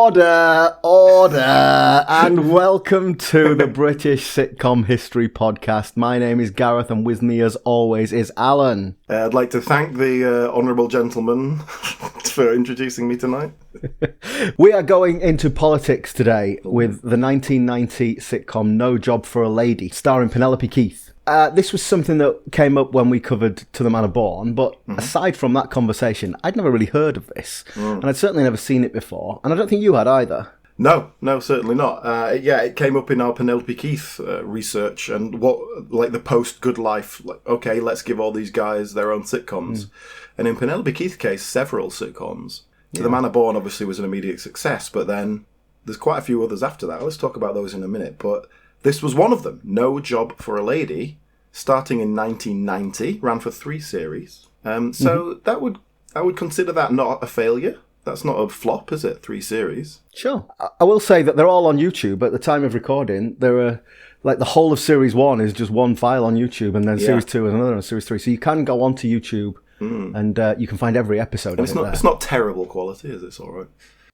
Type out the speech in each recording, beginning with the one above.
Order, and welcome to the British Sitcom History Podcast. My name is Gareth, and with me, as always, is Alan. I'd like to thank the honourable gentleman for introducing me tonight. We are going into politics today with the 1990 sitcom No Job for a Lady, starring Penelope Keith. This was something that came up when we covered To the Manor Born, but aside from that conversation, I'd never really heard of this, and I'd certainly never seen it before, and I don't think you had either. No, certainly not. It came up in our Penelope Keith research, and the post-Good Life, okay, let's give all these guys their own sitcoms. And in Penelope Keith's case, several sitcoms. To the Manor Born obviously was an immediate success, but then there's quite a few others after that. Let's talk about those in a minute, but this was one of them. No Job for a Lady, starting in 1990, ran for 3 series. So I would consider that not a failure. That's not a flop, is it? 3 series. Sure. I will say that they're all on YouTube. At the time of recording, there are, the whole of Series 1 is just one file on YouTube, and then Series 2 is another on Series 3. So you can go onto YouTube, and you can find every episode of it there. It's not terrible quality, is it? It's all right.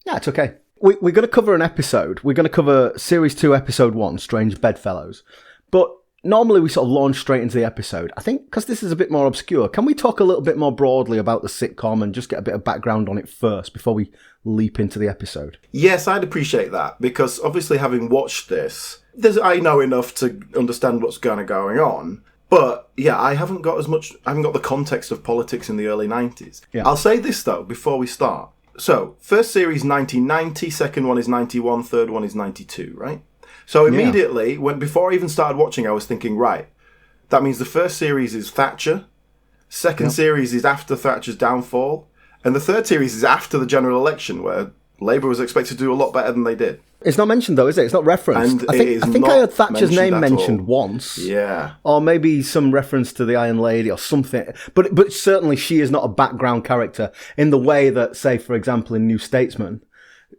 Yeah, it's okay. We're going to cover an episode. We're going to cover Series 2, Episode 1, Strange Bedfellows. But normally we sort of launch straight into the episode. I think because this is a bit more obscure, can we talk a little bit more broadly about the sitcom and just get a bit of background on it first before we leap into the episode? Yes, I'd appreciate that, because obviously having watched this, I know enough to understand what's going on. But yeah, I haven't got the context of politics in the early 90s. Yeah. I'll say this though, before we start. So, first series 1990, second one is 91, third one is 92, right? So immediately, before I even started watching, I was thinking, right, that means the first series is Thatcher, second series is after Thatcher's downfall, and the third series is after the general election, where Labour was expected to do a lot better than they did. It's not mentioned though, is it? It's not referenced. And I think I heard Thatcher's name mentioned once. Yeah. Or maybe some reference to the Iron Lady or something. But certainly she is not a background character in the way that, say, for example, in New Statesman,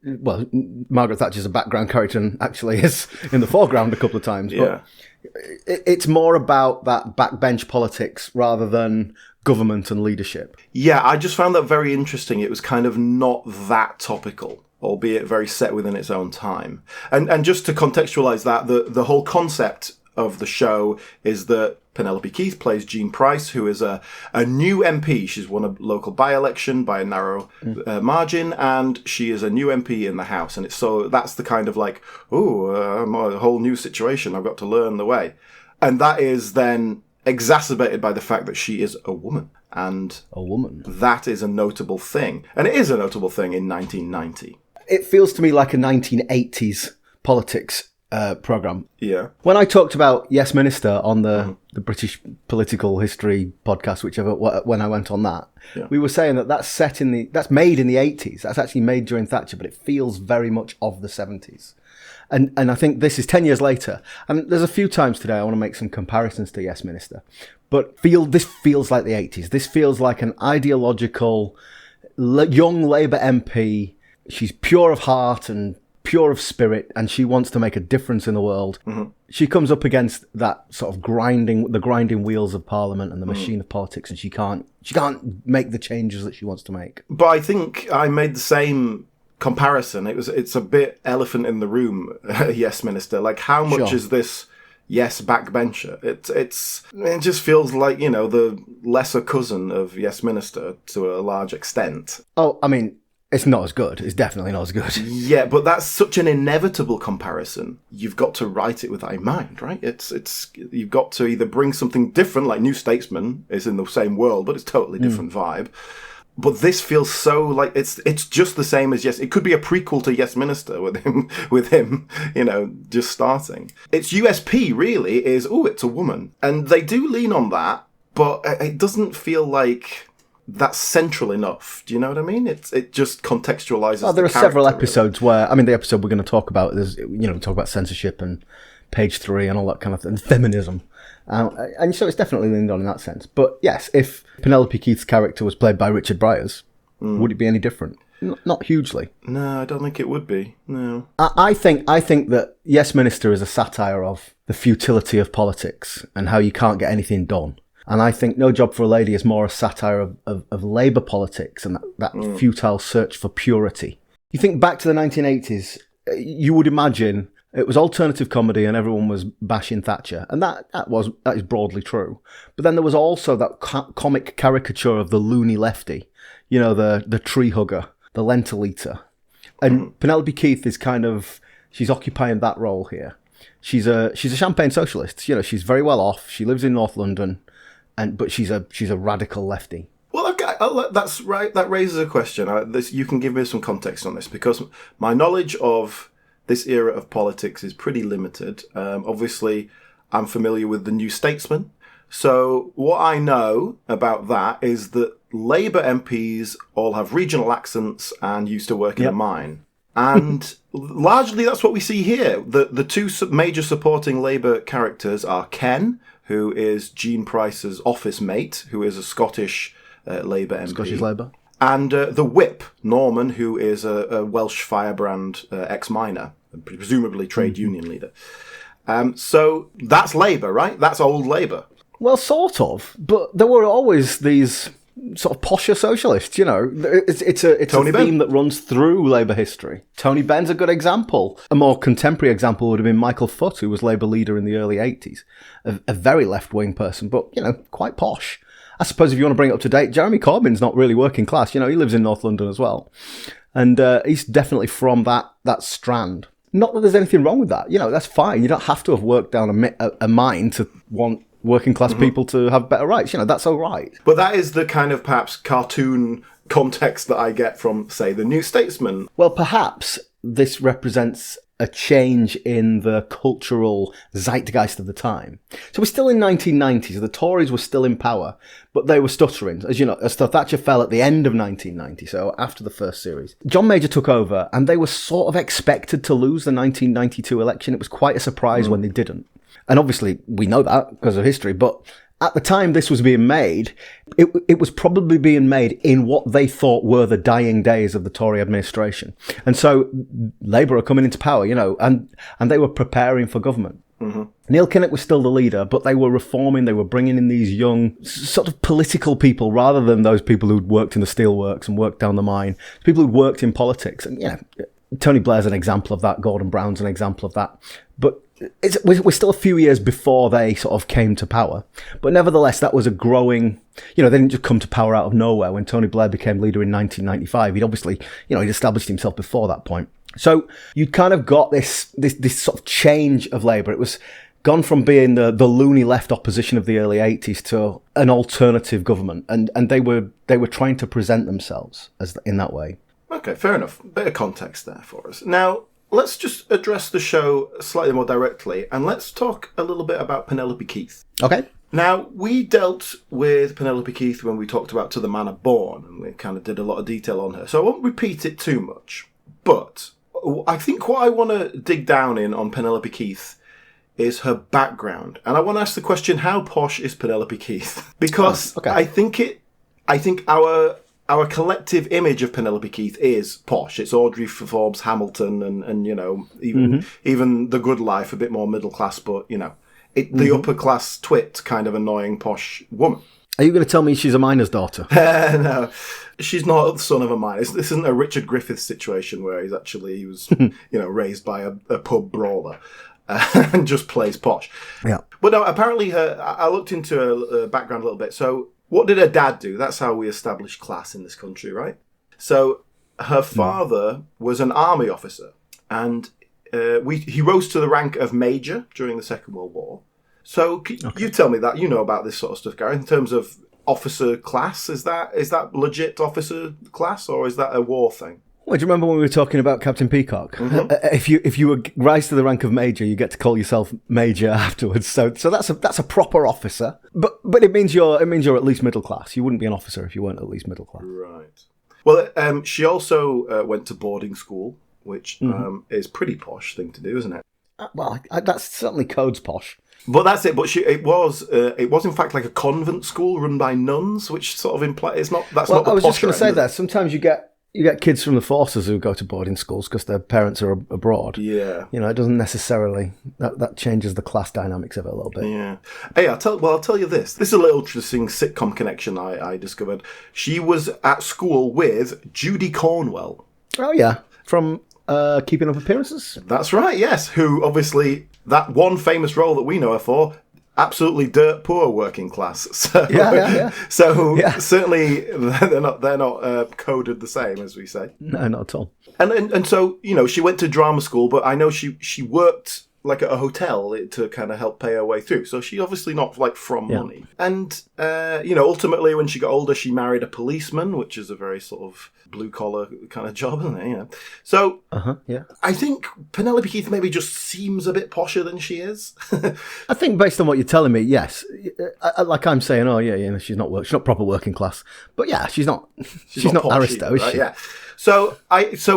well, Margaret Thatcher's a background character and actually is in the foreground a couple of times. Yeah. But it's more about that backbench politics rather than government and leadership. Yeah, I just found that very interesting. It was kind of not that topical, albeit very set within its own time. And just to contextualise that, the whole concept of the show is that Penelope Keith plays Jean Price, who is a new MP. She's won a local by-election by a narrow margin, and she is a new MP in the House. And that's the kind of a whole new situation. I've got to learn the way. And that is then exacerbated by the fact that she is a woman. And a woman. That is a notable thing. And it is a notable thing in 1990. It feels to me like a 1980s politics programme. Yeah. When I talked about Yes Minister on the British Political History podcast, when I went on that, we were saying that's made in the 80s. That's actually made during Thatcher, but it feels very much of the 70s. And I think this is 10 years later. And there's a few times today I want to make some comparisons to Yes Minister. But this feels like the 80s. This feels like an ideological young Labour MP. She's pure of heart and pure of spirit, and she wants to make a difference in the world. She comes up against that sort of the grinding wheels of Parliament and the machine of politics, and she can't make the changes that she wants to make. But I think I made the same comparison. It's a bit elephant in the room, Yes Minister. Like, how much is this Yes backbencher? It just feels like, the lesser cousin of Yes Minister to a large extent. Oh, I mean, it's not as good. It's definitely not as good. Yeah, but that's such an inevitable comparison. You've got to write it with that in mind, right? You've got to either bring something different, like New Statesman is in the same world, but it's totally different vibe. But this feels so like it's just the same as Yes. It could be a prequel to Yes Minister with him, just starting. Its USP really is, it's a woman. And they do lean on that, but it doesn't feel like that's central enough. Do you know what I mean? It just contextualizes. Well, there are several episodes where, the episode we're going to talk about is, talk about censorship and page 3 and all that kind of thing, and feminism. And so it's definitely leaned on in that sense. But yes, if Penelope Keith's character was played by Richard Briers, would it be any different? Not hugely. No, I don't think it would be. No. I think that Yes Minister is a satire of the futility of politics and how you can't get anything done. And I think No Job for a Lady is more a satire of Labour politics and that futile search for purity. You think back to the 1980s, you would imagine it was alternative comedy and everyone was bashing Thatcher. And that is broadly true. But then there was also that comic caricature of the loony lefty, you know, the tree hugger, the lentil eater. And Penelope Keith is she's occupying that role here. She's a champagne socialist. You know, she's very well off. She lives in North London, but she's a radical lefty. Well, that's right. That raises a question. You can give me some context on this, because my knowledge of this era of politics is pretty limited. Obviously, I'm familiar with the New Statesman. So what I know about that is that Labour MPs all have regional accents and used to work in a mine. And largely that's what we see here. The two major supporting Labour characters are Ken, who is Jean Price's office mate, who is a Scottish Labour MP. Scottish Labour. And the whip, Norman, who is a Welsh firebrand ex-miner, presumably trade union leader. So that's Labour, right? That's old Labour. Well, sort of. But there were always these sort of posher socialists, you know. It's a theme that runs through Labour history. Tony Benn's a good example. A more contemporary example would have been Michael Foot, who was Labour leader in the early 80s. A very left-wing person, but, you know, quite posh. I suppose if you want to bring it up to date, Jeremy Corbyn's not really working class. You know, he lives in North London as well. And he's definitely from that strand. Not that there's anything wrong with that. You know, that's fine. You don't have to have worked down a mine to want working class people to have better rights. You know, that's all right. But that is the kind of perhaps cartoon context that I get from, say, the New Statesman. Well, perhaps this represents a change in the cultural zeitgeist of the time. So we're still in 1990, so the Tories were still in power, but they were stuttering. As you know, as Thatcher fell at the end of 1990, so after the first series. John Major took over, and they were sort of expected to lose the 1992 election. It was quite a surprise when they didn't. And obviously, we know that because of history, but at the time this was being made, it was probably being made in what they thought were the dying days of the Tory administration. And so Labour are coming into power, you know, and they were preparing for government. Neil Kinnock was still the leader, but they were reforming, they were bringing in these young sort of political people rather than those people who'd worked in the steelworks and worked down the mine, people who'd worked in politics. And, you know, Tony Blair's an example of that, Gordon Brown's an example of that. But we're still a few years before they sort of came to power. But nevertheless, that was a growing, you know, they didn't just come to power out of nowhere. When Tony Blair became leader in 1995, he'd obviously, you know, he'd established himself before that point. So you'd kind of got this sort of change of Labour. It was gone from being the loony left opposition of the early 80s to an alternative government. And they were trying to present themselves as in that way. Okay, fair enough. Bit of context there for us. Now, let's just address the show slightly more directly, and let's talk a little bit about Penelope Keith. Okay. Now, we dealt with Penelope Keith when we talked about To the Manor Born, and we kind of did a lot of detail on her, so I won't repeat it too much. But I think what I want to dig down in on Penelope Keith is her background. And I want to ask the question, how posh is Penelope Keith? Because I think our collective image of Penelope Keith is posh. It's Audrey Forbes Hamilton and you know, even The Good Life, a bit more middle class, but, you know, the upper class twit kind of annoying posh woman. Are you going to tell me she's a miner's daughter? No, she's not the son of a miner. This isn't a Richard Griffith situation where he was, you know, raised by a pub brawler and just plays posh. Yeah. But no, apparently I looked into her background a little bit. So what did her dad do? That's how we establish class in this country, right? So her father was an army officer, and he rose to the rank of major during the Second World War. So you tell me that you know about this sort of stuff, Gary, in terms of officer class. Is that legit officer class, or is that a war thing? Well, do you remember when we were talking about Captain Peacock? If you rise to the rank of major, you get to call yourself major afterwards. So that's a proper officer. But it means you're at least middle class. You wouldn't be an officer if you weren't at least middle class. Right. Well, she also went to boarding school, which is a pretty posh thing to do, isn't it? Well, that's certainly codes posh. But that's it. But it was in fact like a convent school run by nuns, which sort of implies not the posh. I was just going to say that sometimes you get kids from the forces who go to boarding schools because their parents are abroad. Yeah. You know, it doesn't necessarily... That changes the class dynamics of it a little bit. Yeah. Hey, I'll tell you this. This is a little interesting sitcom connection I discovered. She was at school with Judy Cornwell. Oh, yeah. from Keeping Up Appearances. That's right, yes. Who, obviously, that one famous role that we know her for, absolutely dirt poor working class. So, certainly they're not coded the same, as we say. No, not at all. And so, she went to drama school, but I know she worked like at a hotel to kind of help pay her way through. So she's obviously not like from money. And, ultimately when she got older, she married a policeman, which is a very sort of blue collar kind of job, isn't it? So I think Penelope Keith maybe just seems a bit posher than she is. I think based on what you're telling me, yes. Like I'm saying, she's not proper working class. But yeah, she's not Aristo, is she? Yeah. So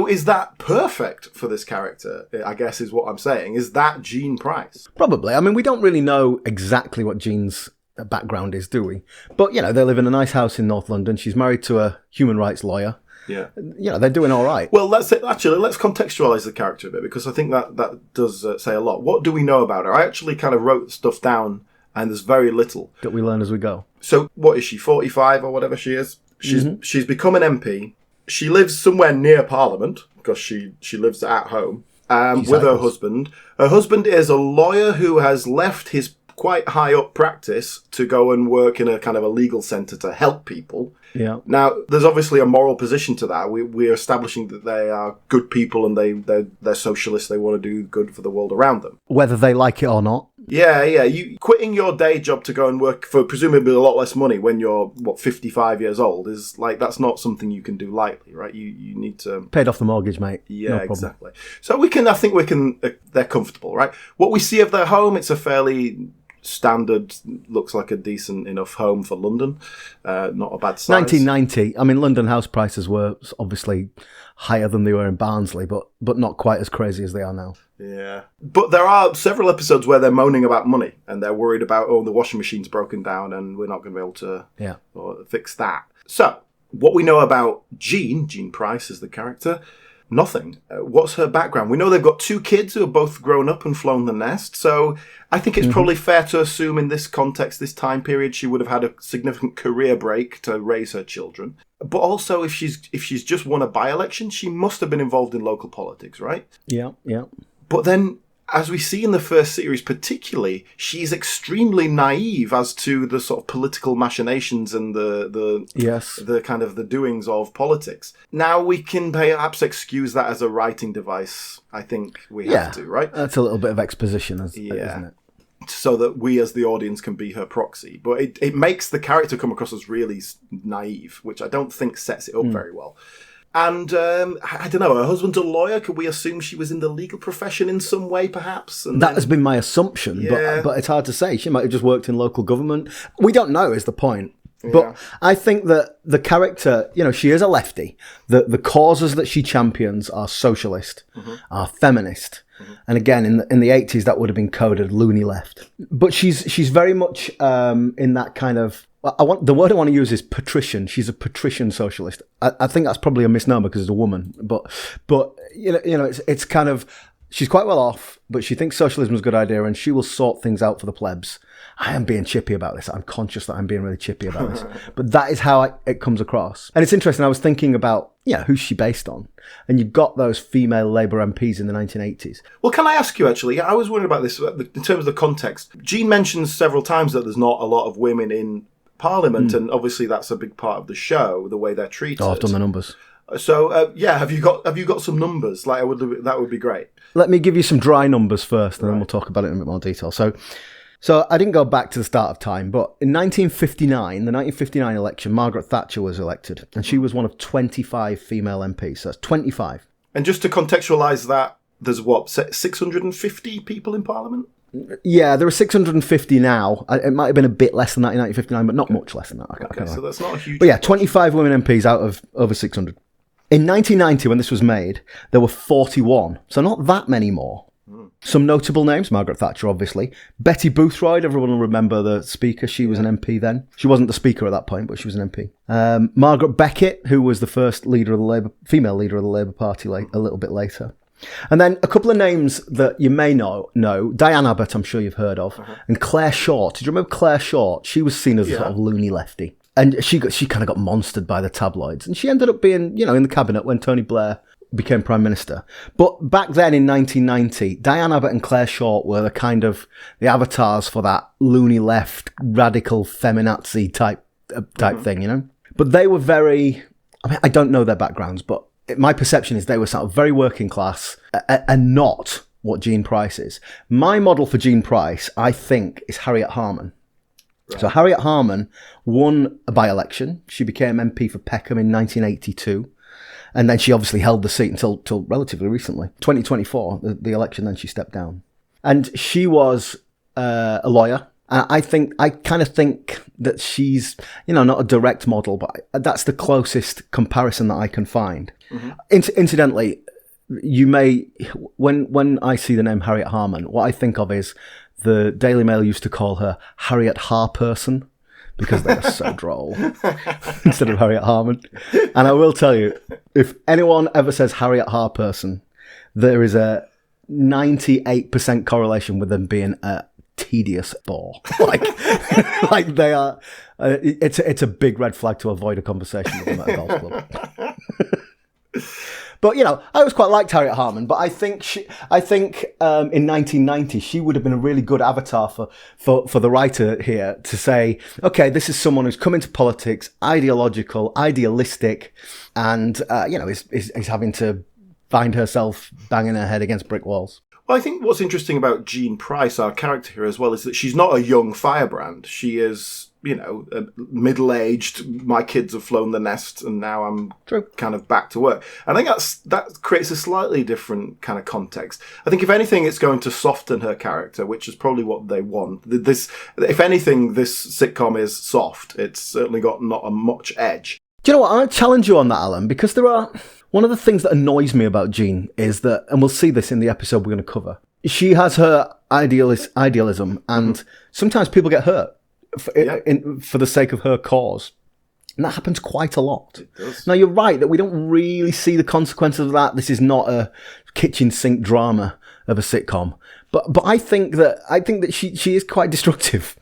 is that perfect for this character? I guess is what I'm saying. Is that Jean Price? Probably. I mean, we don't really know exactly what Jean's background is, do we? But they live in a nice house in North London. She's married to a human rights lawyer. Yeah. They're doing all right. Well, let's contextualise the character a bit, because I think that does say a lot. What do we know about her? I actually kind of wrote stuff down, and there's very little that we learn as we go. So, what is she? 45 or whatever she is? She's become an MP. She lives somewhere near Parliament, because she lives at home with her husband. Her husband is a lawyer who has left his quite high up practice to go and work in a kind of a legal centre to help people. Yeah. Now, there's obviously a moral position to that. We're establishing that they are good people and they're socialists. They want to do good for the world around them, whether they like it or not. Yeah. You quitting your day job to go and work for presumably a lot less money when you're 55 years old is like, that's not something you can do lightly, right? You need to paid off the mortgage, mate. Yeah, no exactly. So they're comfortable, right? What we see of their home, it's a fairly standard, looks like a decent enough home for London. Not a bad size. 1990. I mean, London house prices were obviously higher than they were in Barnsley, but not quite as crazy as they are now. Yeah. But there are several episodes where they're moaning about money and they're worried about, the washing machine's broken down and we're not going to be able to fix that. So, what we know about Jean Price is the character. Nothing. What's her background? We know they've got 2 kids who are both grown up and flown the nest. So I think it's probably fair to assume in this context, this time period, she would have had a significant career break to raise her children. But also, if she's just won a by-election, she must have been involved in local politics, right? Yeah. But then, as we see in the first series particularly, she's extremely naive as to the sort of political machinations and the kind of the doings of politics. Now we can perhaps excuse that as a writing device. I think we have to, right? That's a little bit of exposition, isn't it? So that we as the audience can be her proxy. But it makes the character come across as really naive, which I don't think sets it up very well. And I don't know, her husband's a lawyer. Could we assume she was in the legal profession in some way, perhaps? And that has been my assumption, but it's hard to say. She might have just worked in local government. We don't know is the point. But I think that the character, she is a lefty. The causes that she champions are socialist, are feminist. And again, in the 80s, that would have been coded loony left. But she's very much in that kind of... the word I want to use is patrician. She's a patrician socialist. I think that's probably a misnomer because it's a woman. But it's kind of... She's quite well off, but she thinks socialism is a good idea and she will sort things out for the plebs. I am being chippy about this. I'm conscious that I'm being really chippy about this. But that is how it comes across. And it's interesting. I was thinking about, who's she based on? And you've got those female Labour MPs in the 1980s. Well, can I ask you, actually? I was wondering about this in terms of the context. Jean mentions several times that there's not a lot of women in Parliament, and obviously that's a big part of the show, the way they're treated. Oh, I've done the numbers. So, have you got some numbers? That would be great. Let me give you some dry numbers first, and then we'll talk about it in a bit more detail. So I didn't go back to the start of time, but in 1959 election, Margaret Thatcher was elected, and she was one of 25 female MPs. So that's 25. And just to contextualise that, there's 650 people in Parliament? Yeah, there are 650 now. It might have been a bit less than that in 1959, but not much less than that. So that's not a huge... But yeah, 25 women MPs out of over 600. In 1990, when this was made, there were 41, so not that many more. Some notable names, Margaret Thatcher, obviously. Betty Boothroyd, everyone will remember the speaker. She was an MP then. She wasn't the speaker at that point, but she was an MP. Margaret Beckett, who was the first female leader of the Labour Party a little bit later. And then a couple of names that you may know. Diane Abbott, I'm sure you've heard of. And Claire Short. Do you remember Claire Short? She was seen as a sort of loony lefty. And she kind of got monstered by the tabloids. And she ended up being, in the cabinet when Tony Blair became Prime Minister. But back then in 1990, Diane Abbott and Claire Short were the avatars for that loony left, radical feminazi type thing, you know? But they were I don't know their backgrounds, but my perception is they were sort of very working class and not what Jean Price is. My model for Jean Price, I think, is Harriet Harman. Right. So Harriet Harman won a by-election. She became MP for Peckham in 1982. And then she obviously held the seat until relatively recently. 2024, the election, then she stepped down. And she was a lawyer. And I kind of think that she's, not a direct model, but that's the closest comparison that I can find. Mm-hmm. Incidentally, you may, when I see the name Harriet Harman, what I think of is the Daily Mail used to call her Harriet Harperson because they are so droll instead of Harriet Harman. And I will tell you, if anyone ever says Harriet Harperson, there is a 98% correlation with them being a tedious bore. Like they are. It's a big red flag to avoid a conversation with them at a golf club. But I always quite liked Harriet Harman. But I think in 1990 she would have been a really good avatar for the writer here to say, okay, this is someone who's come into politics, ideological, idealistic, and is having to find herself banging her head against brick walls. Well, I think what's interesting about Jean Price, our character here as well, is that she's not a young firebrand. She is, middle-aged. My kids have flown the nest, and now I'm kind of back to work. And I think that creates a slightly different kind of context. I think if anything, it's going to soften her character, which is probably what they want. If anything, this sitcom is soft. It's certainly got not a much edge. Do you know what? I challenge you on that, Alan, because there are... One of the things that annoys me about Jean is that, and we'll see this in the episode we're going to cover, she has her idealism, and sometimes people get hurt for the sake of her cause. And that happens quite a lot. It does. Now, you're right that we don't really see the consequences of that. This is not a kitchen sink drama of a sitcom. But I think that she is quite destructive.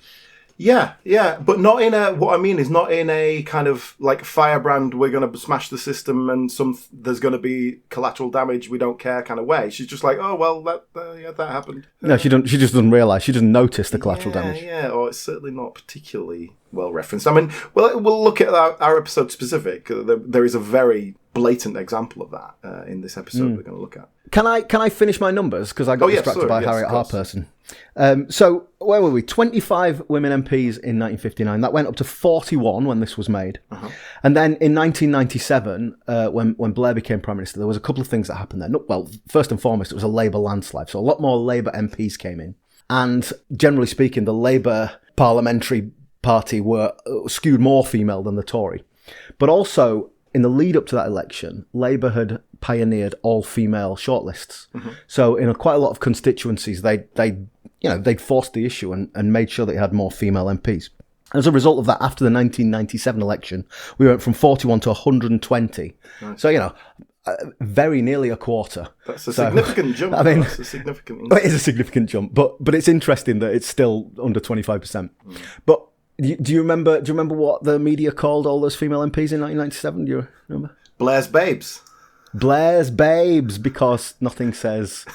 Yeah, but not in a, what I mean is not in a kind of like firebrand, we're going to smash the system and there's going to be collateral damage, we don't care kind of way. She's just like, oh, well, that happened. No, she just doesn't realise, she doesn't notice the collateral damage. Yeah, or it's certainly not particularly well referenced. I mean, we'll look at our episode specific. There is a very blatant example of that in this episode we're going to look at. Can I finish my numbers? Because I got distracted by Harriet Harperson. So, where were we? 25 women MPs in 1959. That went up to 41 when this was made. Uh-huh. And then in 1997, when Blair became Prime Minister, there was a couple of things that happened there. Well, first and foremost, it was a Labour landslide. So a lot more Labour MPs came in. And generally speaking, the Labour parliamentary party were skewed more female than the Tory. But also, in the lead up to that election, Labour had pioneered all-female shortlists. Mm-hmm. So in quite a lot of constituencies, they'd forced the issue and made sure they had more female MPs. As a result of that, after the 1997 election, we went from 41 to 120. Nice. So, very nearly a quarter. That's a significant jump. I mean, that's a significant increase. It is a significant jump, but it's interesting that it's still under 25%. But do you remember what the media called all those female MPs in 1997? Do you remember? Blair's Babes. Blair's Babes, because nothing says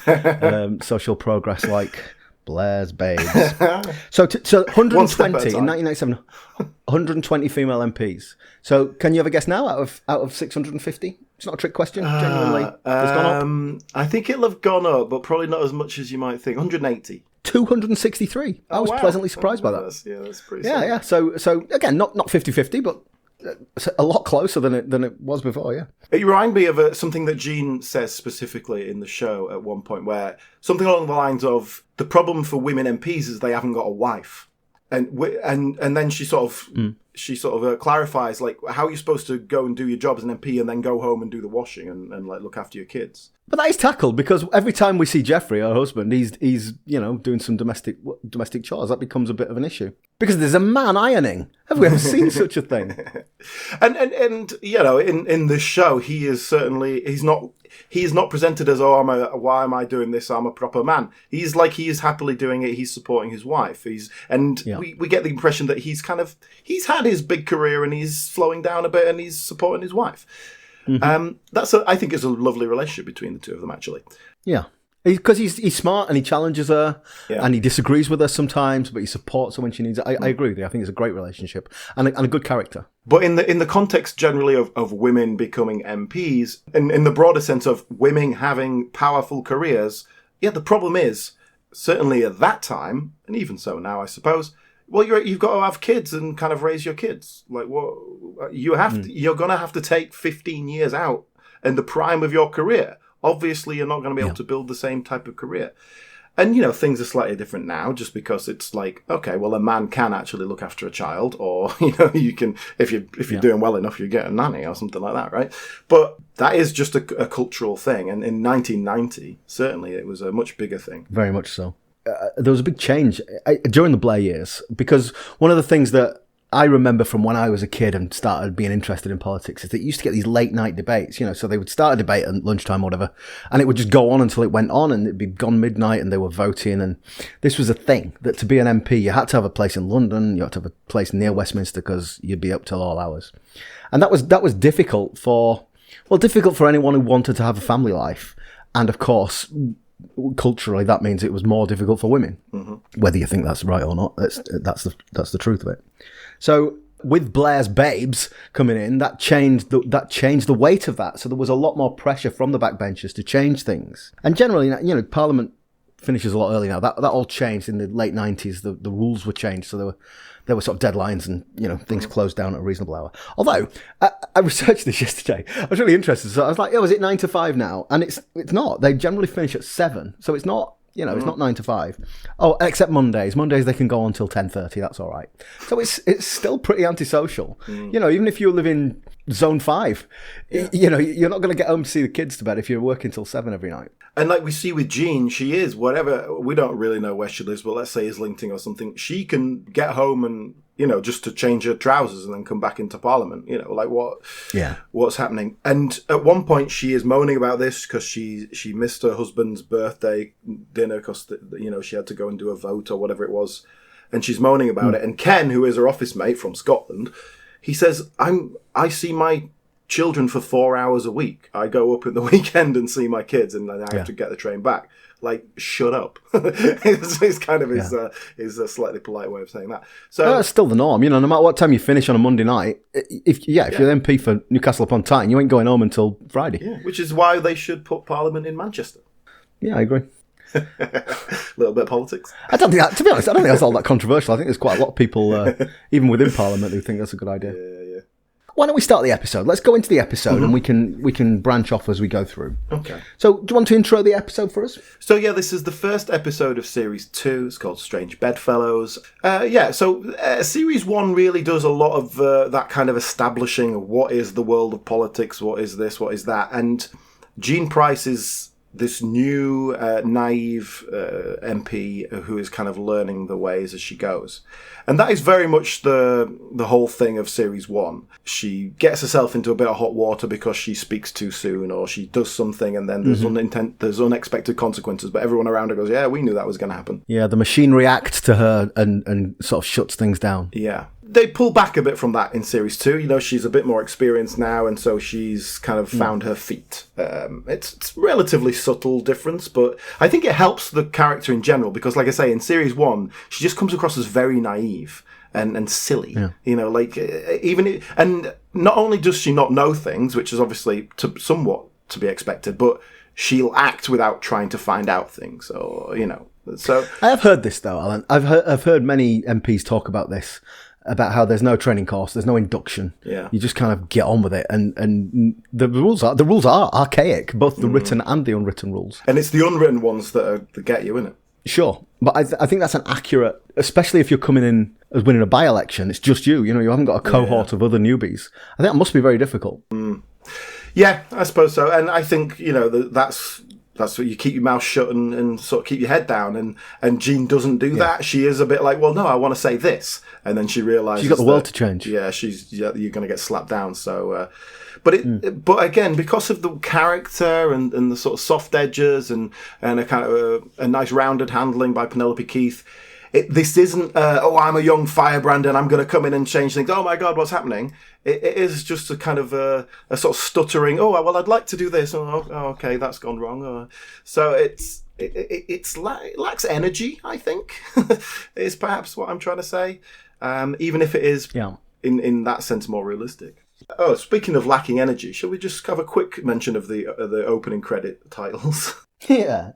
social progress like Blair's Babes. So 120 in 1997, 120 female MPs. So can you have a guess now out of 650? It's not a trick question. Genuinely, it's gone up. I think it'll have gone up, but probably not as much as you might think. 180. 263. I was pleasantly surprised by that. That's pretty. Yeah. So again, not 50-50, but a lot closer than it was before. Yeah. It reminded me of something that Jean says specifically in the show at one point, where something along the lines of the problem for women MPs is they haven't got a wife, and then she sort of clarifies like how are you supposed to go and do your job as an MP and then go home and do the washing and like look after your kids. But that is tackled because every time we see Jeffrey, her husband, he's doing some domestic chores. That becomes a bit of an issue because there's a man ironing. Have we ever seen such a thing? And in this show, he is not presented as why am I doing this? I'm a proper man. He is happily doing it. He's supporting his wife. We get the impression that he's had his big career and he's slowing down a bit and he's supporting his wife. I think it's a lovely relationship between the two of them, actually. Yeah. Because he's smart and he challenges her and he disagrees with her sometimes, but he supports her when she needs it. I agree with you. I think it's a great relationship and a good character. But in the context generally of women becoming MPs, in the broader sense of women having powerful careers, the problem is, certainly at that time, and even so now, I suppose, well, you've got to have kids and kind of raise your kids. Like, you're going to have to take 15 years out in the prime of your career. Obviously, you're not going to be able to build the same type of career. And, things are slightly different now just because it's like, okay, well, a man can actually look after a child or, you can, if you're doing well enough, you get a nanny or something like that, right? But that is just a cultural thing. And in 1990, certainly, it was a much bigger thing. Very much so. There was a big change during the Blair years because one of the things that I remember from when I was a kid and started being interested in politics is that you used to get these late night debates, so they would start a debate at lunchtime or whatever, and it would just go on until it went on and it'd be gone midnight and they were voting. And this was a thing that to be an MP, you had to have a place in London, you had to have a place near Westminster because you'd be up till all hours. And that was difficult for anyone who wanted to have a family life. And of course, culturally, that means it was more difficult for women. Mm-hmm. Whether you think that's right or not, that's the truth of it. So with Blair's babes coming in, that changed the weight of that. So there was a lot more pressure from the backbenchers to change things. And generally, Parliament finishes a lot early now. That all changed in the late 90s. The rules were changed, so there were sort of deadlines and things closed down at a reasonable hour. Although I researched this yesterday, I was really interested. So I was like, is it 9 to 5 now? And it's not. They generally finish at 7, so it's not. It's not 9 to 5. Oh, except Mondays. Mondays they can go on till 10:30. That's all right. So it's still pretty antisocial. Even if you live in Zone 5, you're not going to get home to see the kids to bed if you're working till 7 every night. And like we see with Jean, she is whatever. We don't really know where she lives, but let's say Islington or something. She can get home and just to change her trousers and then come back into Parliament. Like what? Yeah. What's happening? And at one point, she is moaning about this because she missed her husband's birthday dinner because she had to go and do a vote or whatever it was, and she's moaning about it. And Ken, who is her office mate from Scotland, he says, I see my children for 4 hours a week. I go up at the weekend and see my kids, and then I have to get the train back. Like, shut up. It's kind of his slightly polite way of saying that. So that's still the norm, no matter what time you finish on a Monday night. If you're the MP for Newcastle upon Tyne, you ain't going home until Friday. Yeah, which is why they should put Parliament in Manchester. Yeah, I agree. A little bit of politics. I don't think to be honest, I don't think that's all that controversial. I think there's quite a lot of people, even within Parliament, who think that's a good idea. Yeah. Why don't we start the episode? Let's go into the episode and we can branch off as we go through. Okay. So, do you want to intro the episode for us? So, this is the first episode of Series 2. It's called Strange Bedfellows. Series 1 really does a lot of that kind of establishing of what is the world of politics, what is this, what is that. And Jean Price is this new, naive MP who is kind of learning the ways as she goes. And that is very much the whole thing of Series 1. She gets herself into a bit of hot water because she speaks too soon or she does something and then there's unexpected consequences, but everyone around her goes, yeah, we knew that was going to happen. Yeah, the machine reacts to her and sort of shuts things down. Yeah. They pull back a bit from that in Series 2. She's a bit more experienced now, and so she's kind of found her feet. It's relatively subtle difference, but I think it helps the character in general because, like I say, in Series 1, she just comes across as very naive and silly. Yeah. And not only does she not know things, which is obviously somewhat to be expected, but she'll act without trying to find out things, or So I have heard this though, Alan. I've heard many MPs talk about this. About how there's no training course, there's no induction. Yeah. You just kind of get on with it, and the rules are archaic, both the written and the unwritten rules. And it's the unwritten ones that get you, isn't it? Sure, but I think that's an accurate, especially if you're coming in as winning a by-election. It's just you haven't got a cohort of other newbies. I think that must be very difficult. Mm. Yeah, I suppose so, and I think that's what you keep your mouth shut and sort of keep your head down. And Jean doesn't do that. She is a bit like, well, no, I want to say this. And then she realises she's got the world to change. Yeah, you're going to get slapped down. So, but again, because of the character and the sort of soft edges and a kind of a nice rounded handling by Penelope Keith, This isn't, I'm a young firebrand and I'm going to come in and change things. Oh my God, what's happening? It is just a kind of a sort of stuttering, I'd like to do this. Okay, that's gone wrong. So it lacks energy, I think, is perhaps what I'm trying to say. Even if it is, in that sense, more realistic. Oh, speaking of lacking energy, shall we just have a quick mention of the opening credit titles? Yeah.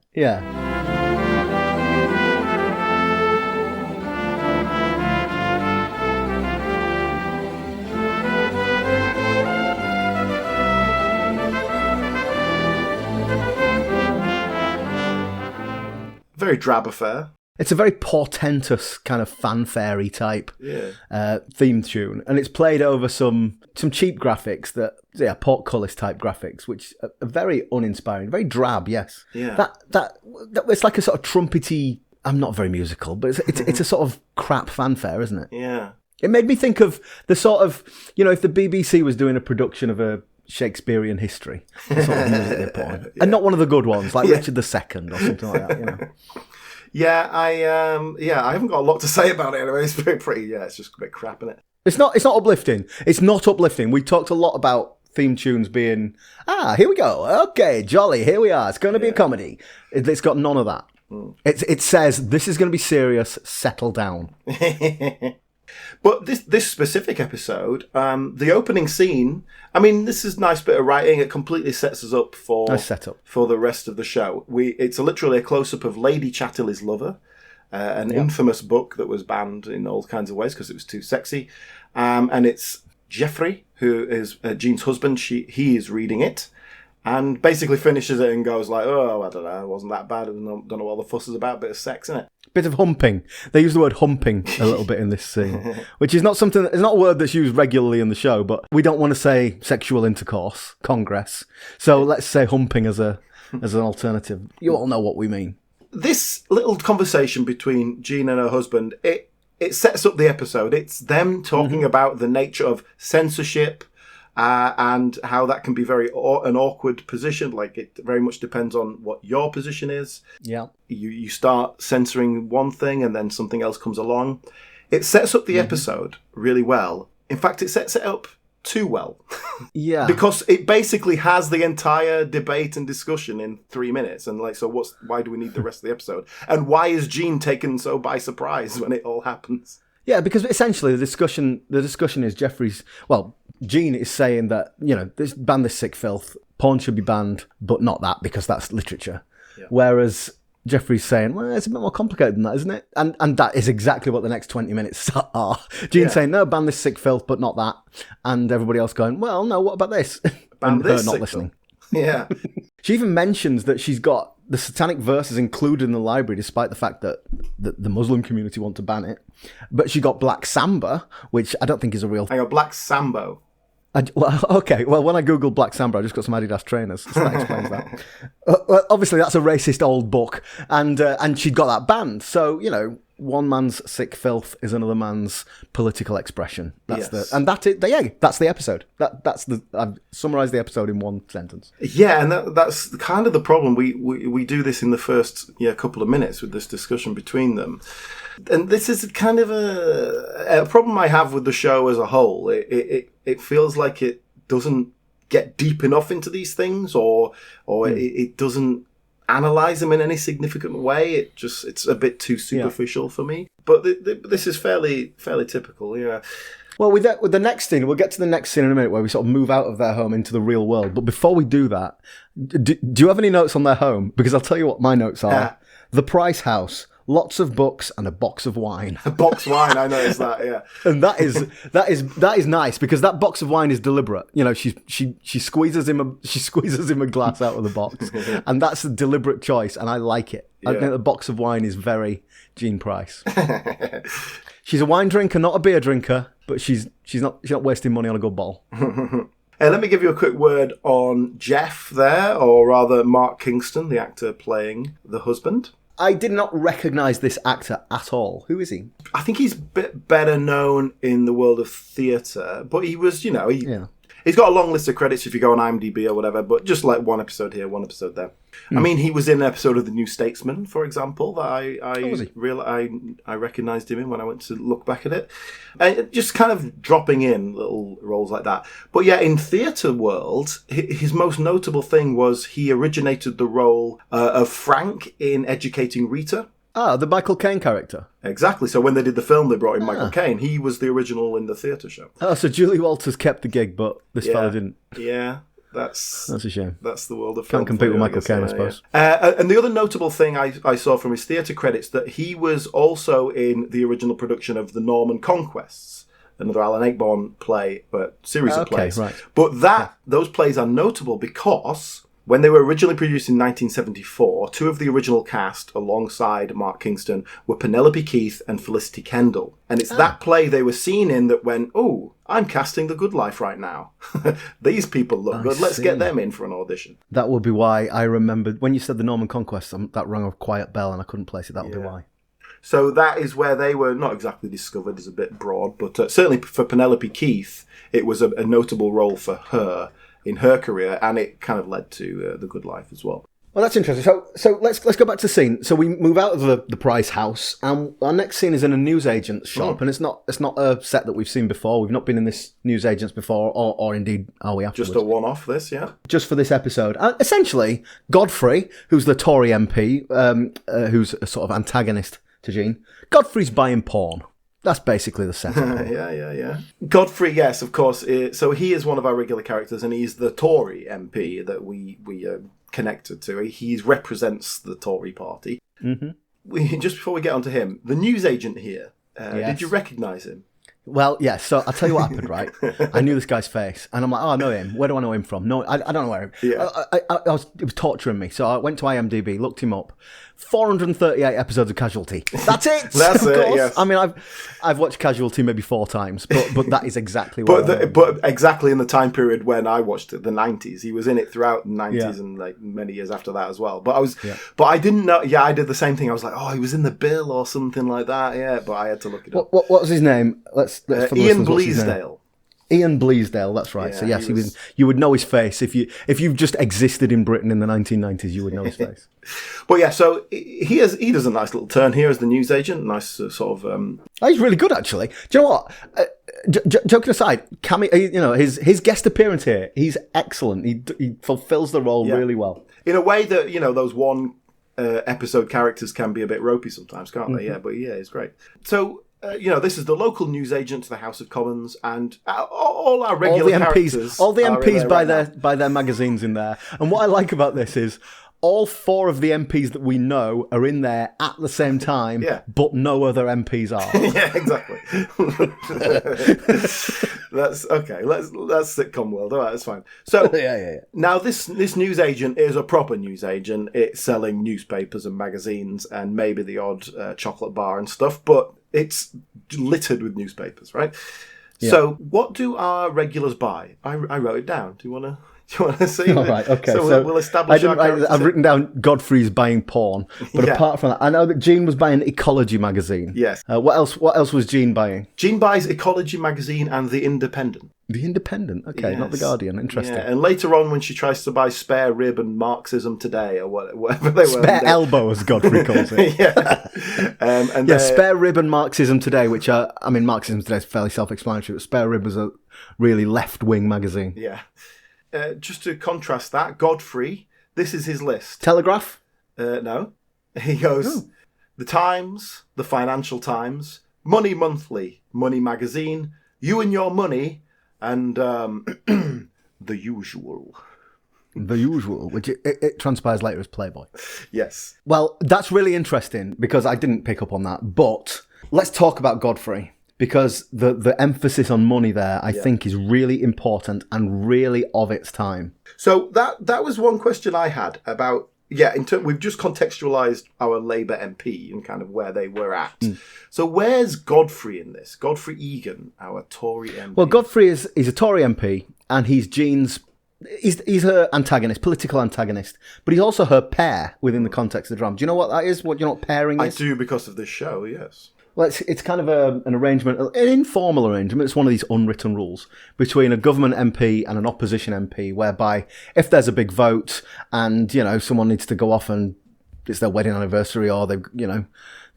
Very drab affair. It's a very portentous kind of fanfare-y type theme tune, and it's played over some cheap graphics portcullis type graphics, which are very uninspiring, very drab. Yes, that it's like a sort of trumpety. I'm not very musical, but it's a sort of crap fanfare, isn't it? Yeah. It made me think of the sort of, if the BBC was doing a production of a Shakespearean history, the sort of music they put on, and not one of the good ones like Richard II or something like that. Yeah, I haven't got a lot to say about it anyway. It's pretty, it's just a bit crap, isn't it? It's not uplifting. It's not uplifting. We talked a lot about theme tunes being, here we go. Okay, jolly, here we are. It's going to be a comedy. It's got none of that. It says, this is going to be serious, settle down. But this specific episode, the opening scene, I mean, this is a nice bit of writing. It completely sets us up for the rest of the show. It's literally a close-up of Lady Chatterley's lover, an infamous book that was banned in all kinds of ways because it was too sexy. And it's Geoffrey, who is Jean's husband. He is reading it and basically finishes it and goes like, I don't know, it wasn't that bad. I don't know what all the fuss is about, a bit of sex in it. Bit of humping. They use the word humping a little bit in this scene, which is not it's not a word that's used regularly in the show, but we don't want to say sexual intercourse, congress. So let's say humping as an alternative. You all know what we mean. This little conversation between Jean and her husband, it sets up the episode. It's them talking about the nature of censorship, and how that can be an awkward position. Like, it very much depends on what your position is. Yeah. You start censoring one thing and then something else comes along. It sets up the episode really well. In fact, it sets it up too well. Yeah. Because it basically has the entire debate and discussion in 3 minutes. And why do we need the rest of the episode? And why is Jean taken so by surprise when it all happens? Yeah, because essentially the discussion is Jean is saying that, ban this sick filth, porn should be banned, but not that, because that's literature. Yeah. Whereas Geoffrey's saying, well, it's a bit more complicated than that, isn't it? And that is exactly what the next 20 minutes are. Jean saying, no, ban this sick filth, but not that. And everybody else going, well, no, what about this? Ban this her not listening. Yeah. She even mentions that she's got the satanic verses included in the library, despite the fact that the Muslim community want to ban it. But she got Black Samba, which I don't think is a real thing. I got Black Sambo. When I googled Black Samba, I just got some Adidas trainers, so that explains that. Obviously, that's a racist old book, and she'd got that banned. So, one man's sick filth is another man's political expression. That's that's the episode. I've summarised the episode in one sentence. Yeah, and that's kind of the problem. We do this in the first couple of minutes with this discussion between them. And this is kind of a problem I have with the show as a whole. It feels like it doesn't get deep enough into these things, or it doesn't analyze them in any significant way. It's a bit too superficial for me. But this is fairly typical. Yeah. Well, with the next scene, we'll get to the next scene in a minute, where we sort of move out of their home into the real world. But before we do that, do you have any notes on their home? Because I'll tell you what my notes are. Yeah. The Price House. Lots of books and a box of wine. A box of wine, I noticed that, yeah. And that is nice, because that box of wine is deliberate. She squeezes him a glass out of the box, and that's a deliberate choice, and I like it. Yeah. I think the box of wine is very Jean Price. She's a wine drinker, not a beer drinker, but she's not wasting money on a good bowl. Let me give you a quick word on Jeff there, or rather Mark Kingston, the actor playing the husband. I did not recognise this actor at all. Who is he? I think he's a bit better known in the world of theatre, but he was, He's got a long list of credits if you go on IMDb or whatever, but just like one episode here, one episode there. I mean, he was in an episode of The New Statesman, for example, that I recognised him in when I went to look back at it. And just kind of dropping in little roles like that. But yeah, in theatre world, his most notable thing was he originated the role of Frank in Educating Rita. Ah, the Michael Caine character. Exactly. So when they did the film, they brought in Michael Caine. He was the original in the theatre show. Oh, so Julie Walters kept the gig, but this fella didn't. Yeah, that's a shame. That's the world of film. Can't compete with Michael Caine, I suppose. Yeah. And the other notable thing I saw from his theatre credits, that he was also in the original production of The Norman Conquests, another Alan Ayckbourn play, but series of plays. Right. But those plays are notable because when they were originally produced in 1974, two of the original cast, alongside Mark Kingston, were Penelope Keith and Felicity Kendall. And it's that play they were seen in that went, oh, I'm casting The Good Life right now. These people look good. Let's get them in for an audition. That would be why I remembered, when you said The Norman Conquest, that rang a quiet bell and I couldn't place it. That would be why. So that is where they were not exactly discovered, is a bit broad, but certainly for Penelope Keith, it was a notable role for her in her career, and it kind of led to The Good Life as well. Well, that's interesting. So let's go back to the scene. So we move out of the Price house, and our next scene is in a newsagent's shop, and it's not a set that we've seen before. We've not been in this newsagent's before, or indeed are we afterwards? Just a one-off, this, yeah. Just for this episode. Essentially, Godfrey, who's the Tory MP, who's a sort of antagonist to Jean, Godfrey's buying porn. That's basically the setup. Yeah. Godfrey, yes, of course. So he is one of our regular characters, and he's the Tory MP that we connected to. He represents the Tory party. Mm-hmm. Just before we get onto him, the newsagent here, did you recognise him? Well, yeah, so I'll tell you what happened, right? I knew this guy's face, and I'm like, oh, I know him. Where do I know him from? No, I don't know where him. Yeah. It was torturing me, so I went to IMDb, looked him up. 438 episodes of Casualty. That's it. That's of course. Yes. I mean, I've watched Casualty maybe 4 times, but that is exactly what. But exactly in the time period when I watched it, the 90s, he was in it throughout the 90s and like many years after that as well. But I didn't know. Yeah, I did the same thing. I was like, oh, he was in The Bill or something like that. Yeah, but I had to look it up. What was his name? Let's Ian Bleasdale. Ian Bleasdale, that's right. Yeah, so yes, you would know his face if you've just existed in Britain in the 1990s. You would know his face. But yeah, so he does a nice little turn here as the newsagent. Nice sort of. Oh, he's really good, actually. Do you know what? Joking aside, his guest appearance here, he's excellent. He fulfils the role really well. In a way that those one episode characters can be a bit ropey sometimes, can't they? Yeah, but yeah, it's great. So. This is the local newsagent to the House of Commons, and all our regular characters. All the MPs buy their magazines in there. And what I like about this is all 4 of the MPs that we know are in there at the same time, but no other MPs are. Yeah, exactly. That's okay. That's sitcom world. All right, that's fine. So now this newsagent is a proper newsagent. It's selling newspapers and magazines and maybe the odd chocolate bar and stuff, but it's littered with newspapers, right? Yeah. So what do our regulars buy? I wrote it down. Do you want to see? All right, okay. So we'll establish I've written down Godfrey's buying porn, but apart from that, I know that Jean was buying Ecology magazine. Yes. What else was Jean buying? Jean buys Ecology magazine and The Independent. The Independent, okay, not The Guardian. Interesting. Yeah, and later on, when she tries to buy Spare Rib and Marxism Today, or whatever they were. Spare Elbow, as Godfrey calls it. Spare Rib and Marxism Today, which are, I mean, Marxism Today is fairly self-explanatory, but Spare Rib was a really left-wing magazine. Yeah. Just to contrast that, Godfrey, this is his list. Telegraph? No. He goes, The Times, The Financial Times, Money Monthly, Money Magazine, You and Your Money, and The Usual. The Usual, which it transpires later as Playboy. Yes. Well, that's really interesting because I didn't pick up on that. But let's talk about Godfrey, because the emphasis on money there, I think, is really important and really of its time. So that was one question I had about. Yeah, we've just contextualised our Labour MP and kind of where they were at. So where's Godfrey in this? Godfrey Egan, our Tory MP. Well, Godfrey is a Tory MP, and he's Jean's. He's her antagonist, political antagonist, but he's also her pair within the context of the drama. Do you know what that is? Do you know what pairing is? I do, because of this show, yes. Well, it's kind of an arrangement, an informal arrangement. It's one of these unwritten rules between a government MP and an opposition MP, whereby if there's a big vote and, someone needs to go off and it's their wedding anniversary, or they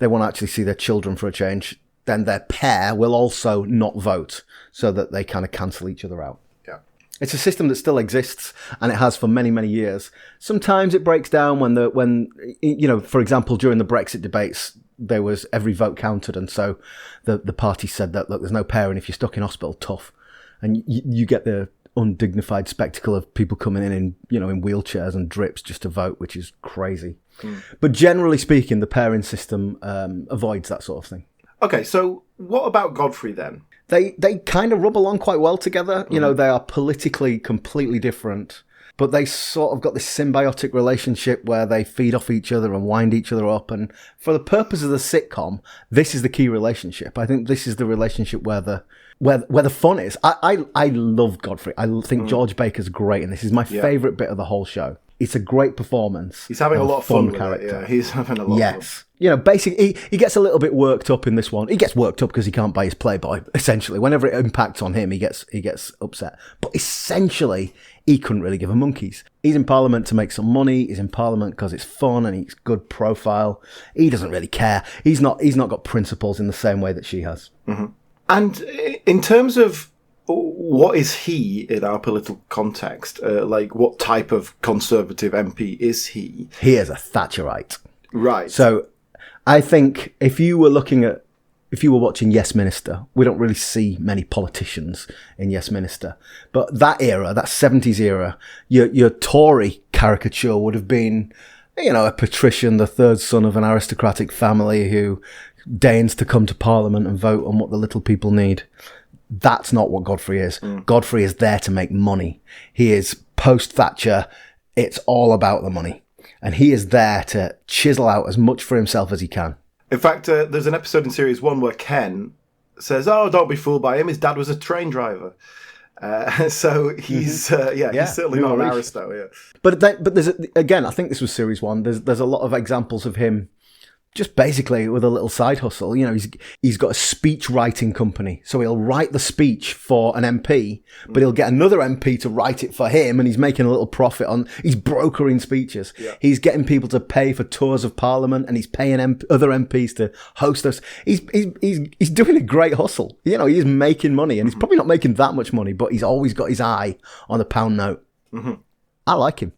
want to actually see their children for a change, then their pair will also not vote so that they kind of cancel each other out. Yeah. It's a system that still exists, and it has for many, many years. Sometimes it breaks down when for example, during the Brexit debates, there was every vote counted, and so the party said that, look, there's no pair, and if you're stuck in hospital, tough. And you get the undignified spectacle of people coming in wheelchairs and drips just to vote, which is crazy. But generally speaking, the pairing system avoids that sort of thing. Okay, so what about Godfrey then? They kind of rub along quite well together. Mm-hmm. They are politically completely different, but they sort of got this symbiotic relationship where they feed off each other and wind each other up. And for the purpose of the sitcom, this is the key relationship. I think this is the relationship where the fun is. I love Godfrey. I think George Baker's great, and this is my favourite bit of the whole show. It's a great performance. He's having a lot of fun with it. Yeah, he's having a lot of fun. Basically, he gets a little bit worked up in this one. He gets worked up because he can't buy his Playboy, essentially. Whenever it impacts on him, he gets upset. But essentially, he couldn't really give a monkeys. He's in Parliament to make some money. He's in Parliament because it's fun and he's good profile. He doesn't really care. He's not got principles in the same way that she has. Mm-hmm. And in terms of what is he in our political context? What type of Conservative MP is he? He is a Thatcherite. Right. So I think if you were watching Yes Minister, we don't really see many politicians in Yes Minister. But that era, that 70s era, your Tory caricature would have been, a patrician, the third son of an aristocratic family who deigns to come to Parliament and vote on what the little people need. That's not what Godfrey is. Godfrey is there to make money. He is post-Thatcher. It's all about the money. And he is there to chisel out as much for himself as he can. In fact, there's an episode in Series 1 where Ken says, don't be fooled by him. His dad was a train driver. So he's, he's certainly not an aristo. Yeah. But there's, again, I think this was Series 1. There's a lot of examples of him just basically with a little side hustle. He's got a speech writing company. So he'll write the speech for an MP, but he'll get another MP to write it for him, and he's making a little profit he's brokering speeches. Yeah. He's getting people to pay for tours of Parliament, and he's paying other MPs to host us. He's doing a great hustle. He is making money, and he's probably not making that much money, but he's always got his eye on the pound note. Mm-hmm. I like him.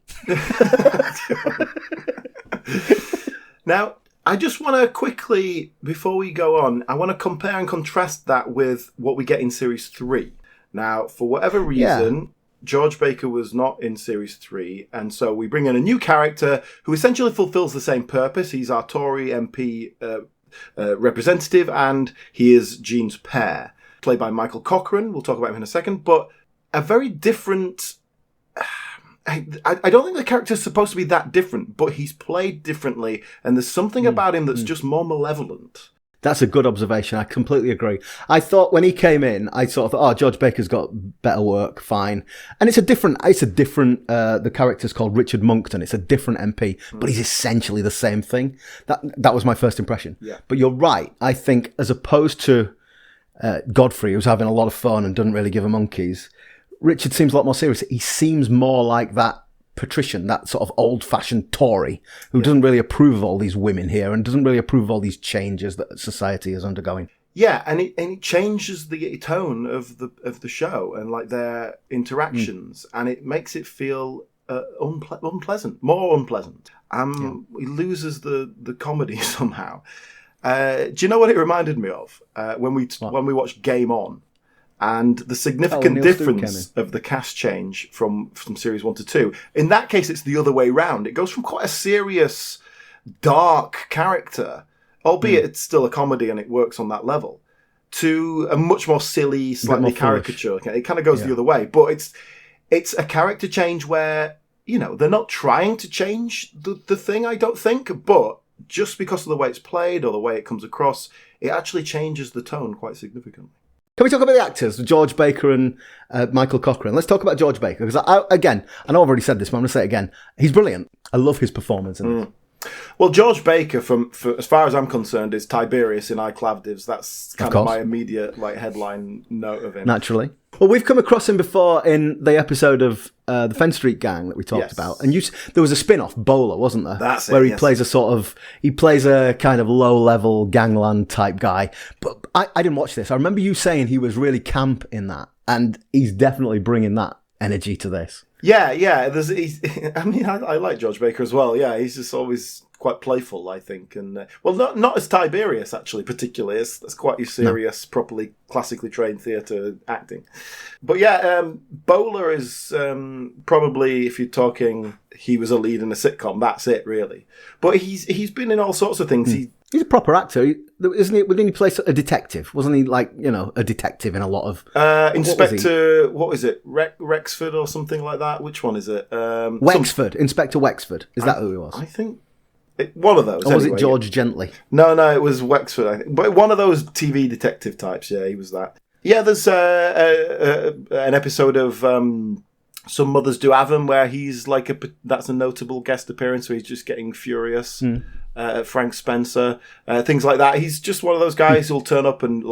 Now, I just want to quickly, before we go on, I want to compare and contrast that with what we get in Series 3. Now, for whatever reason, George Baker was not in Series 3, and so we bring in a new character who essentially fulfills the same purpose. He's our Tory MP representative, and he is Jean's pair, played by Michael Cochrane. We'll talk about him in a second, but a very different... I don't think the character's supposed to be that different, but he's played differently, and there's something about him that's just more malevolent. That's a good observation. I completely agree. I thought when he came in, I sort of thought, George Baker's got better work, fine. And it's a different, the character's called Richard Monckton. It's a different MP, but he's essentially the same thing. That was my first impression. Yeah. But you're right. I think as opposed to Godfrey, who's having a lot of fun and doesn't really give a monkeys, Richard seems a lot more serious. He seems more like that patrician, that sort of old-fashioned Tory who doesn't really approve of all these women here and doesn't really approve of all these changes that society is undergoing. Yeah, and it changes the tone of the show and like their interactions, and it makes it feel unpleasant, more unpleasant. He loses the comedy somehow. Do you know what it reminded me of when we watched Game On? And the significant difference of the cast change from Series 1 to 2. In that case, it's the other way round. It goes from quite a serious, dark character, albeit it's still a comedy and it works on that level, to a much more silly, slightly caricature. It kind of goes the other way. But it's a character change where, they're not trying to change the thing, I don't think, but just because of the way it's played or the way it comes across, it actually changes the tone quite significantly. Can we talk about the actors, George Baker and Michael Cochrane? Let's talk about George Baker, because I know I've already said this, but I'm going to say it again. He's brilliant. I love his performance in this. Well, George Baker, for as far as I'm concerned, is Tiberius in I, Clavdivs. That's kind of my immediate headline note of him. Naturally. Well, we've come across him before in the episode of the Fenn Street Gang that we talked about, and there was a spin-off, Bowler, wasn't there? That's where he plays a kind of low-level gangland type guy. But I didn't watch this. I remember you saying he was really camp in that, and he's definitely bringing that energy to this. Yeah. I like George Baker as well. Yeah, he's just always quite playful, I think, and not as Tiberius actually, particularly. That's quite your serious, properly classically trained theatre acting. But Bowler is probably, if you're talking, he was a lead in a sitcom. That's it, really. But he's been in all sorts of things. He's a proper actor, isn't he? Didn't he play a detective? Wasn't he a detective in a lot of... Inspector, what was it? Rexford or something like that? Which one is it? Wexford. Inspector Wexford. Is that who he was? I think... one of those. Or was it George Gently? No, it was Wexford, I think. But one of those TV detective types, yeah, he was that. Yeah, there's an episode of Some Mothers Do Have 'Em where he's that's a notable guest appearance where he's just getting furious. Frank Spencer, things like that. He's just one of those guys who'll turn up and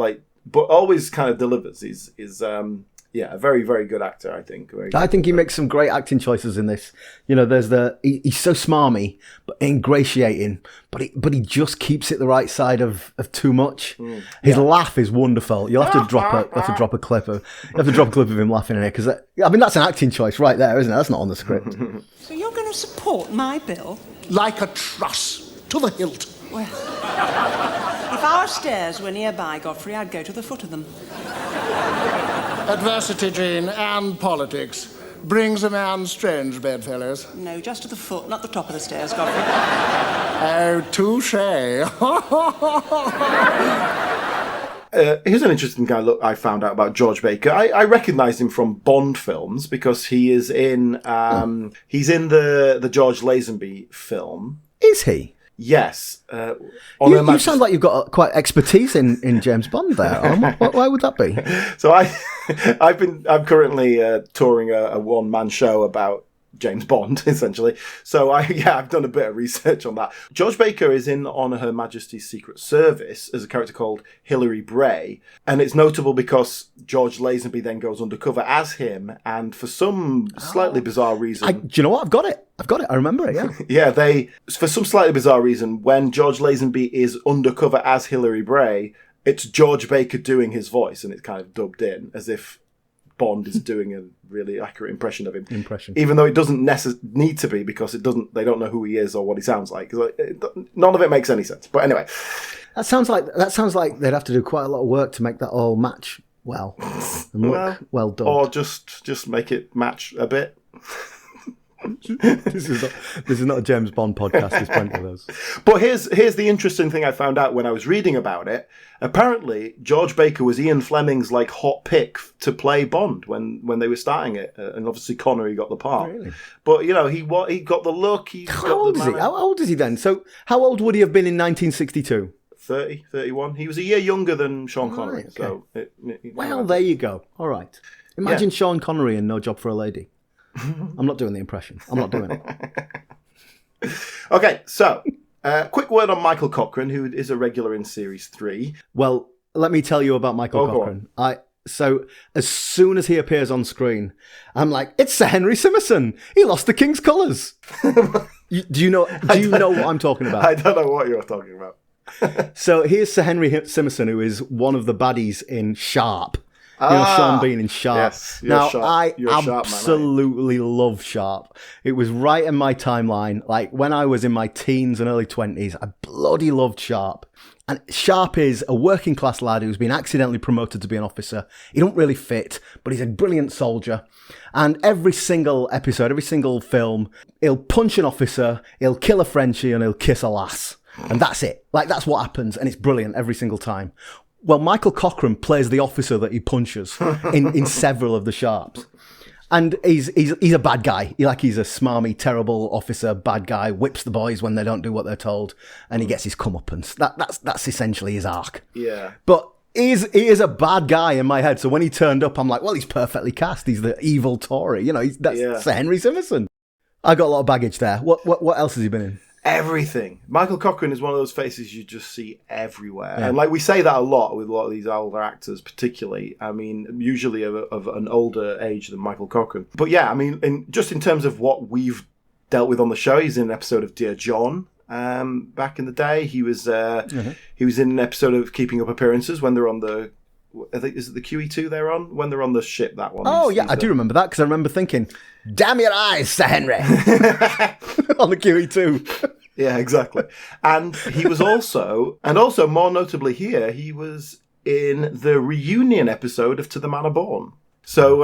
but always kind of delivers. He's a very, very good actor, I think. I think he makes some great acting choices in this. There's he's so smarmy, but ingratiating, but he just keeps it the right side of too much. His laugh is wonderful. You'll have to drop a clip of him laughing in here, because that's an acting choice right there, isn't it? That's not on the script. So you're going to support my bill? Like a truss, to the hilt. Well, if our stairs were nearby, Godfrey, I'd go to the foot of them. Adversity, Jean, and politics brings a man strange bedfellows. No, just to the foot, not the top of the stairs, Godfrey. Oh, touché. Here's an interesting guy I found out about George Baker. I recognised him from Bond films because he is in he's in the George Lazenby film. Is he? Yes. You sound like you've got quite expertise in James Bond there. Why would that be? So I'm currently touring a one-man show about James Bond, essentially. So I've done a bit of research on that. George Baker is in On Her Majesty's Secret Service as a character called Hilary Bray, and it's notable because George Lazenby then goes undercover as him, and for some slightly bizarre reason... do you know what? I've got it. I remember it, yeah. For some slightly bizarre reason, when George Lazenby is undercover as Hilary Bray, it's George Baker doing his voice, and it's kind of dubbed in as if Bond is doing a really accurate impression of him. Even though it doesn't need to be, because they don't know who he is or what he sounds like. None of it makes any sense. But anyway. That sounds like they'd have to do quite a lot of work to make that all match well. And look well done. Or just make it match a bit. This is not a James Bond podcast. There's plenty of those. But here's the interesting thing I found out when I was reading about it. Apparently, George Baker was Ian Fleming's hot pick to play Bond when they were starting it, and obviously Connery got the part. Really? But he got the look. How old is he? How old is he then? So how old would he have been in 1962? 30, 31. He was a year younger than Sean Connery. Okay. So there you go. All right. Imagine Sean Connery in No Job for a Lady. I'm not doing the impression. I'm not doing it. Okay, so quick word on Michael Cochrane, who is a regular in Series 3. Well, let me tell you about Michael Cochrane. So as soon as he appears on screen, I'm like, it's Sir Henry Simmerson. He lost the King's colours. Do you know what I'm talking about? I don't know what you're talking about. So here's Sir Henry Simmerson, who is one of the baddies in Sharp. Sean Bean in Sharp. Yes, now, I absolutely love Sharp. It was right in my timeline. When I was in my teens and early 20s, I bloody loved Sharp. And Sharp is a working class lad who's been accidentally promoted to be an officer. He don't really fit, but he's a brilliant soldier. And every single episode, every single film, he'll punch an officer, he'll kill a Frenchie, and he'll kiss a lass. And that's it. That's what happens. And it's brilliant every single time. Well, Michael Cochrane plays the officer that he punches in several of the Sharps. And he's a bad guy. He's a smarmy, terrible officer, bad guy, whips the boys when they don't do what they're told, and he gets his comeuppance. That's essentially his arc. Yeah. But he is a bad guy in my head. So when he turned up, I'm like, well, he's perfectly cast. He's the evil Tory. That's Sir Henry Simmerson. I got a lot of baggage there. What else has he been in? everything. Michael Cochrane is one of those faces you just see everywhere. Yeah. And like we say that a lot with a lot of these older actors, particularly. I mean, usually of an older age than Michael Cochrane. But yeah, I mean, just in terms of what we've dealt with on the show, he's in an episode of Dear John. Back in the day, he was in an episode of Keeping Up Appearances when they're on the, I think, is it the QE2 they're on? When they're on the ship, that one. Oh, I do remember that, because I remember thinking, damn your eyes, Sir Henry, on the QE2. Yeah, exactly. And he was also more notably here, he was in the reunion episode of To the Manor Born. So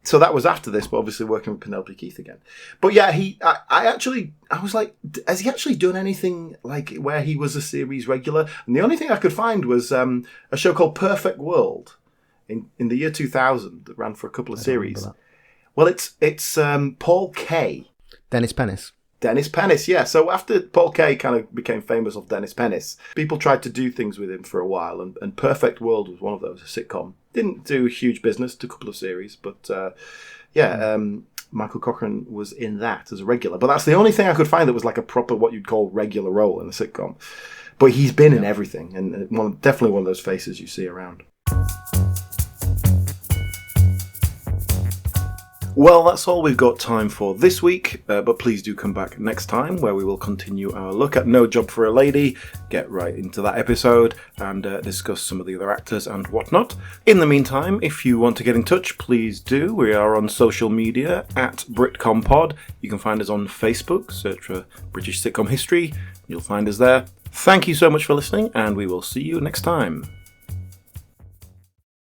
that was after this, but obviously working with Penelope Keith again. But yeah, I was like, has he actually done anything like where he was a series regular? And the only thing I could find was a show called Perfect World in the year 2000 that ran for a couple of series. Well, it's Paul Kay. Dennis Pennis. Dennis Pennis, yeah. So after Paul Kay kind of became famous off Dennis Pennis, people tried to do things with him for a while, and Perfect World was one of those, a sitcom. Didn't do huge business, took a couple of series, but Michael Cochrane was in that as a regular. But that's the only thing I could find that was like a proper, what you'd call regular role in a sitcom. But he's been in everything, and definitely one of those faces you see around. Well, that's all we've got time for this week, but please do come back next time where we will continue our look at No Job for a Lady, get right into that episode and discuss some of the other actors and whatnot. In the meantime, if you want to get in touch, please do. We are on social media at BritComPod. You can find us on Facebook, search for British Sitcom History. You'll find us there. Thank you so much for listening, and we will see you next time.